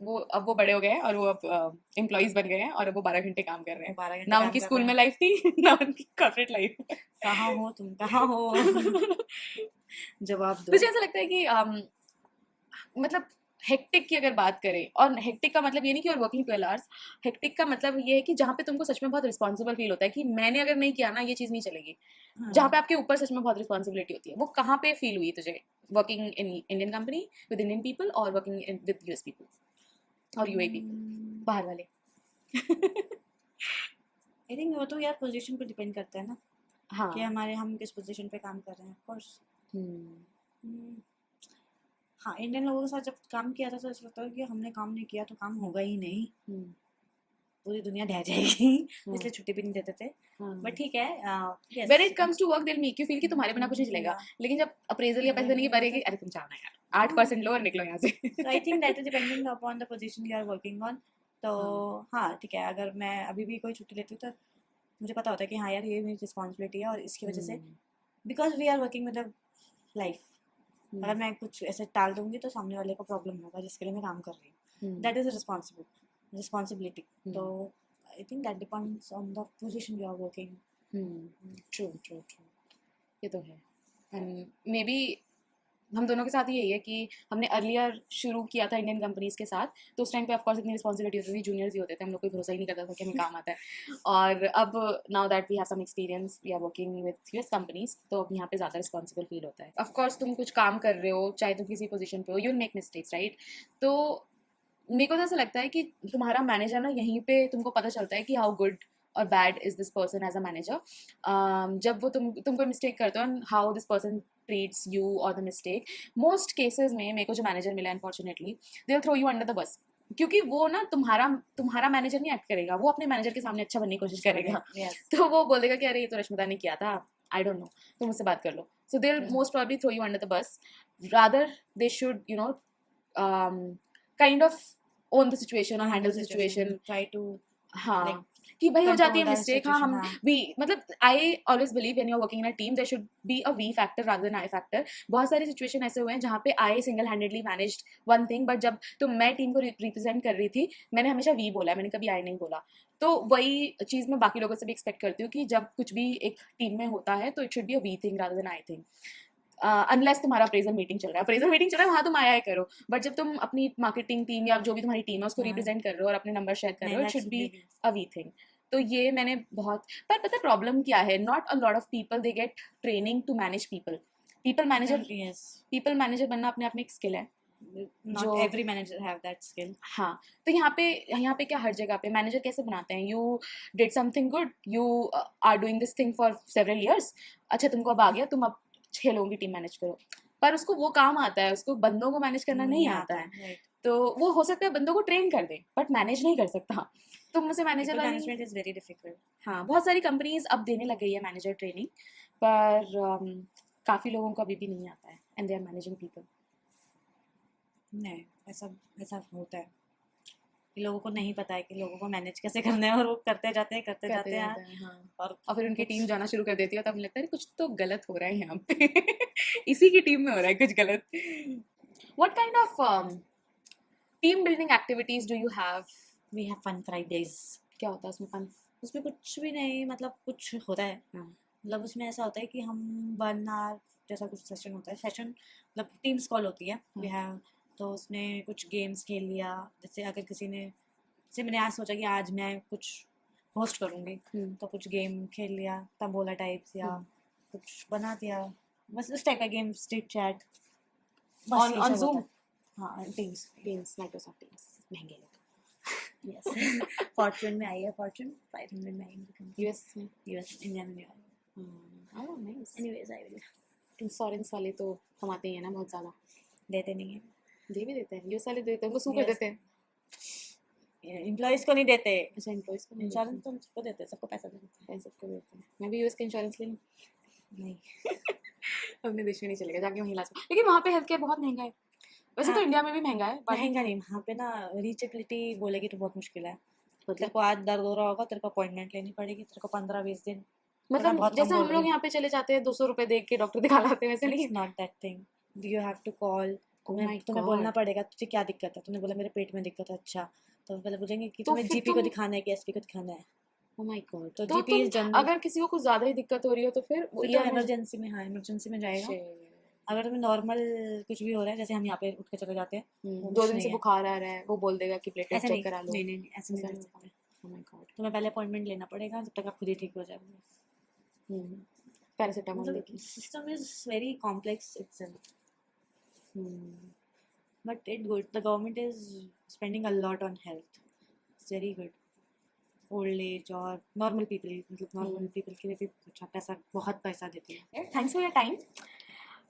Speaker 1: वो अब वो बड़े हो गए हैं और वो अब एम्प्लॉइज बन गए हैं और अब वो 12 घंटे काम कर रहे हैं।
Speaker 2: 12 घंटे
Speaker 1: ना
Speaker 2: काम
Speaker 1: उनकी
Speaker 2: कर
Speaker 1: स्कूल
Speaker 2: रहे
Speaker 1: में
Speaker 2: हैं।
Speaker 1: लाइफ थी ना उनकी कॉर्पोरेट लाइफ।
Speaker 2: कहाँ हो तुम, कहाँ हो? जवाब दो।
Speaker 1: मुझे ऐसा लगता है कि मतलब हेक्टिक की अगर बात करें, और हेक्टिक का मतलब ये नहीं कि और वर्किंग 12 आवर्स, हेक्टिक का मतलब ये है कि जहाँ पे तुमको सच में बहुत रिस्पॉन्सिबल फील होता है कि मैंने अगर नहीं किया ना ये चीज़ नहीं चलेगी, जहाँ पे आपके ऊपर सच में बहुत रिस्पॉन्सिबिलिटी होती है। वो कहाँ पे फील हुई तुझे? Working in Indian company with Indian people, और वर्किंग विद यूएस पीपल और यूएई पीपल, बाहर वाले?
Speaker 2: आई थिंक वो तो यार पोजीशन पे डिपेंड करता है ना, कि
Speaker 1: हाँ।
Speaker 2: हम किस पोजीशन पे काम कर रहे हैं। ऑफ कोर्स हाँ, इंडियन लोगों के साथ जब काम किया था तो ऐसा लगता है कि हमने काम नहीं किया तो काम होगा ही नहीं, पूरी दुनिया ढह जाएगी, इसलिए छुट्टी भी नहीं देते थे। बट ठीक है,
Speaker 1: when it comes to work they'll make you feel कि तुम्हारे बिना कुछ नहीं चलेगा, लेकिन जब अप्रेजल या पैसे देने की बारी है कि अरे तुम जाना यार 8% लो और निकलो यहाँ से।
Speaker 2: तो I think that is depending upon the position you are working on. तो हाँ ठीक है, अगर मैं अभी भी कोई छुट्टी लेती हूँ तो मुझे पता होता है कि हाँ यार ये मेरी रिस्पॉन्सिबिलिटी है, और इसकी वजह से because we are working with life, अगर मैं कुछ ऐसे टाल दूंगी तो सामने वाले को प्रॉब्लम होगा जिसके लिए मैं काम कर रही हूँ। That is responsibility. तो I think that depends on the position you are working.
Speaker 1: True true true, ये तो है। एंड मे बी हम दोनों के साथ ही यही है कि हमने अर्लियर शुरू किया था इंडियन कंपनीज के साथ, तो उस टाइम पे ऑफकोर्स इतनी रिस्पॉन्सिबिलिटी होती थी, जूनियर्स ही होते थे, हम लोग कोई भरोसा ही नहीं करता था कि हमें काम आता है। और अब now that we have some experience, we are working with US companies, तो अब यहाँ पे ज़्यादा रिस्पॉन्सिबल फील होता है। ऑफकोर्स तुम कुछ काम कर रहे हो, चाहे तुम किसी पोजीशन पे हो, यू मेक मिस्टेक्स राइट। तो मेरे को तो ऐसा लगता है कि तुम्हारा मैनेजर ना, यहीं पे तुमको पता चलता है कि हाउ गुड और bad is this person as a manager. जब वो तुम कोई मिस्टेक करते हो, and how this person treats you और द मिस्टेक। मोस्ट केसेस में मेरे को जो मैनेजर मिला unfortunately, they will throw you under the bus, क्योंकि वो ना तुम्हारा मैनेजर नहीं एक्ट करेगा, वो अपने मैनेजर के सामने अच्छा बनने की कोशिश करेगा। तो वो बोल देगा कि अरे ये तो रश्मिता ने किया था, आई डोंट नो, तुम मुझसे बात कर लो। So they will most probably throw you under the bus, rather they should you know kind of own the situation or handle the situation,
Speaker 2: try to
Speaker 1: हाँ
Speaker 2: like
Speaker 1: कि भाई हो जाती है
Speaker 2: control the
Speaker 1: मिस्टेक। हाँ, हम
Speaker 2: situation,
Speaker 1: वी मतलब I always believe when you are working in a team there should be a we factor rather than I factor. बहुत सारी सिचुएशन ऐसे हुए हैं जहाँ पे I single handedly managed one thing, but जब तो मैं टीम को रिप्रेजेंट कर रही थी, मैंने हमेशा वी बोला है, मैंने कभी आई नहीं बोला। तो वही चीज़ मैं बाकी लोगों से भी एक्सपेक्ट करती हूँ कि जब कुछ भी एक टीम में होता है तो it should be a we thing rather than I thing. Unless तुम्हारा अप्रेजल मीटिंग चल रहा है, अप्रेजल मीटिंग चल रहा है वहाँ तुम आया करो, बट जब तुम अपनी मार्केटिंग टीम या जो भी तुम्हारी टीम है उसको रिप्रेजेंट कर रहे हो और अपने नंबर शेयर कर रहे हो, it should be a we thing. तो ये मैंने बहुत, पर पता प्रॉब्लम क्या है, not a lot of people they get training to manage people. People manager बनना अपने आप में एक स्किल है,
Speaker 2: not every manager have that skill।
Speaker 1: हाँ। तो यहाँ पे क्या, हर जगह पे मैनेजर कैसे बनाते हैं, you did something good, you are doing this thing for several years, अच्छा तुमको अब आ गया, तुम अब 6 लोगों की टीम मैनेज करो, पर उसको वो काम आता है, उसको बंदों को मैनेज करना नहीं आता है। तो वो हो सकता है बंदों को ट्रेन कर दे, बट मैनेज नहीं कर सकता। तो मुझसे manager
Speaker 2: management is very difficult.
Speaker 1: हाँ, बहुत सारी कंपनीज अब देने लग गई है मैनेजर ट्रेनिंग, पर काफ़ी लोगों को अभी भी नहीं आता है, and they are managing people.
Speaker 2: नहीं, ऐसा ऐसा होता है कि लोगों को नहीं पता है कि लोगों को मैनेज कैसे करना है, और वो करते जाते हैं
Speaker 1: करते
Speaker 2: हैं
Speaker 1: रहते हैं, हाँ।
Speaker 2: और
Speaker 1: और फिर उनकी
Speaker 2: कुछ-
Speaker 1: टीम जाना शुरू कर देती है, तब लगता है कुछ तो गलत हो रहा है यहाँ पे इसी की टीम में हो रहा है कुछ गलत. What kind of team building activities do you have?
Speaker 2: we have fun Fridays.
Speaker 1: क्या होता है उसमें फन?
Speaker 2: उसमें कुछ भी नहीं, मतलब कुछ होता है, मतलब उसमें ऐसा होता है कि हम 1 आवर जैसा कुछ सेशन होता है, सेशन मतलब टीम्स कॉल होती है, वी हैव, तो उसमें कुछ गेम्स खेल लिया, जैसे अगर किसी ने, जैसे मैंने आज सोचा कि आज मैं कुछ होस्ट करूँगी, तो कुछ गेम खेल लिया, तंबोला टाइप्स या कुछ बना दिया, बस उस टाइप का game, street chat,
Speaker 1: On Zoom?
Speaker 2: हाँ, टीम्स
Speaker 1: Microsoft Teams महंगे लोग.
Speaker 2: यस फॉर्चून में आई है, फॉर्चून 500 में आई
Speaker 1: US में.
Speaker 2: यूएस इंडिया में नहीं आई.
Speaker 1: Oh, nice.
Speaker 2: Anyways I will,
Speaker 1: insurance वाले तो कमाते ही है ना बहुत ज़्यादा.
Speaker 2: देते नहीं है,
Speaker 1: दे भी देते हैं, यूएस वाले देते हैं, उनको सू कर
Speaker 2: US
Speaker 1: देते हैं.
Speaker 2: एम्प्लॉयज को नहीं देते,
Speaker 1: अच्छा, एम्प्लॉयज़ को नहीं देते
Speaker 2: इंश्योरेंस तो सबको देते हैं, सबको पैसा देते
Speaker 1: हैं, सबको देते हैं. मैं भी यूएस का इंश्योरेंस ले लूँ.
Speaker 2: हैं. नहीं,
Speaker 1: अपने देश में नहीं चलेगा, जाके वहीं इलाज. लेकिन वहाँ पे हेल्थ केयर बहुत महंगा है. वैसे तो
Speaker 2: हाँ.
Speaker 1: इंडिया में भी महंगा है, but
Speaker 2: महंगा नहीं, वहाँ पे ना रीचेबिलिटी बोलेगी तो बहुत मुश्किल है. तेरे
Speaker 1: मतलब
Speaker 2: को आज दर्द हो रहा होगा, तेरे को अपॉइंटमेंट लेनी पड़ेगी, तेरे को 15-20 दिन.
Speaker 1: मतलब
Speaker 2: बहुत कम
Speaker 1: जैसे
Speaker 2: बोल
Speaker 1: हम
Speaker 2: रही
Speaker 1: लोग
Speaker 2: हूँ.
Speaker 1: यहाँ पे चले जाते हैं 200 रुपए दे के डॉक्टर दिखा लाते हैं, वैसे नहीं.
Speaker 2: It's not that thing, you have to call.
Speaker 1: Oh my
Speaker 2: तुम्हें बोलना
Speaker 1: God.
Speaker 2: पड़ेगा तुझे क्या दिक्कत है, तूने बोला मेरे पेट में दिक्कत है, अच्छा, तो पहले पूछेंगे कि
Speaker 1: तो
Speaker 2: तुम्हें
Speaker 1: फिर
Speaker 2: जीपी को
Speaker 1: तुम
Speaker 2: दिखाना है कि एसपी को दिखाना है.
Speaker 1: Oh my God.
Speaker 2: तो
Speaker 1: तो
Speaker 2: जीपी
Speaker 1: तुम
Speaker 2: जनरल,
Speaker 1: अगर किसी को कुछ ज्यादा ही दिक्कत हो रही हो तो फिर
Speaker 2: फिर
Speaker 1: या
Speaker 2: तो इमरजेंसी में, हाँ इमरजेंसी में जाएगा.
Speaker 1: Shit.
Speaker 2: अगर तुम्हें नॉर्मल कुछ भी हो रहा है, जैसे हम यहाँ पे उठ के चले जाते हैं, वो
Speaker 1: 2
Speaker 2: कुछ
Speaker 1: दिन
Speaker 2: नहीं
Speaker 1: से
Speaker 2: है.
Speaker 1: बुखार आ रहा है, वो बोल देगा कि प्लेटलेट
Speaker 2: ऐसे
Speaker 1: चेक
Speaker 2: नहीं,
Speaker 1: करा लो.
Speaker 2: नहीं नहीं नहीं, ऐसे नहीं
Speaker 1: ऐसा
Speaker 2: कर
Speaker 1: नहीं
Speaker 2: सकते.
Speaker 1: होता. Oh my God.
Speaker 2: तुम्हें पहले अपॉइंटमेंट लेना पड़ेगा, जब तक आप खुद ही ठीक हो जाओगे.
Speaker 1: पैरासीटामोल
Speaker 2: मतलब
Speaker 1: लेके.
Speaker 2: System is very complex itself, but it good. The government is spending a lot on health. It's very good. Old age और नॉर्मल पीपल, मतलब नॉर्मल पीपल के लिए भी अच्छा पैसा, बहुत पैसा देते हैं.
Speaker 1: Thanks for your time.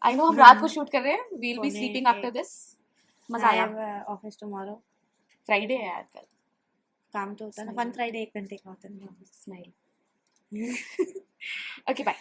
Speaker 1: I know हम रात को शूट कर रहे हैं. वील बी
Speaker 2: पौने
Speaker 1: स्लीपिंग आफ्टर
Speaker 2: 1.
Speaker 1: दिस. मजा आया.
Speaker 2: Office tomorrow.
Speaker 1: फ्राइडे है यार कल.
Speaker 2: काम तो होता है ना,
Speaker 1: Smile.
Speaker 2: फन फ्राइडे 1 घंटे का होता है.
Speaker 1: स्माइल. Okay bye.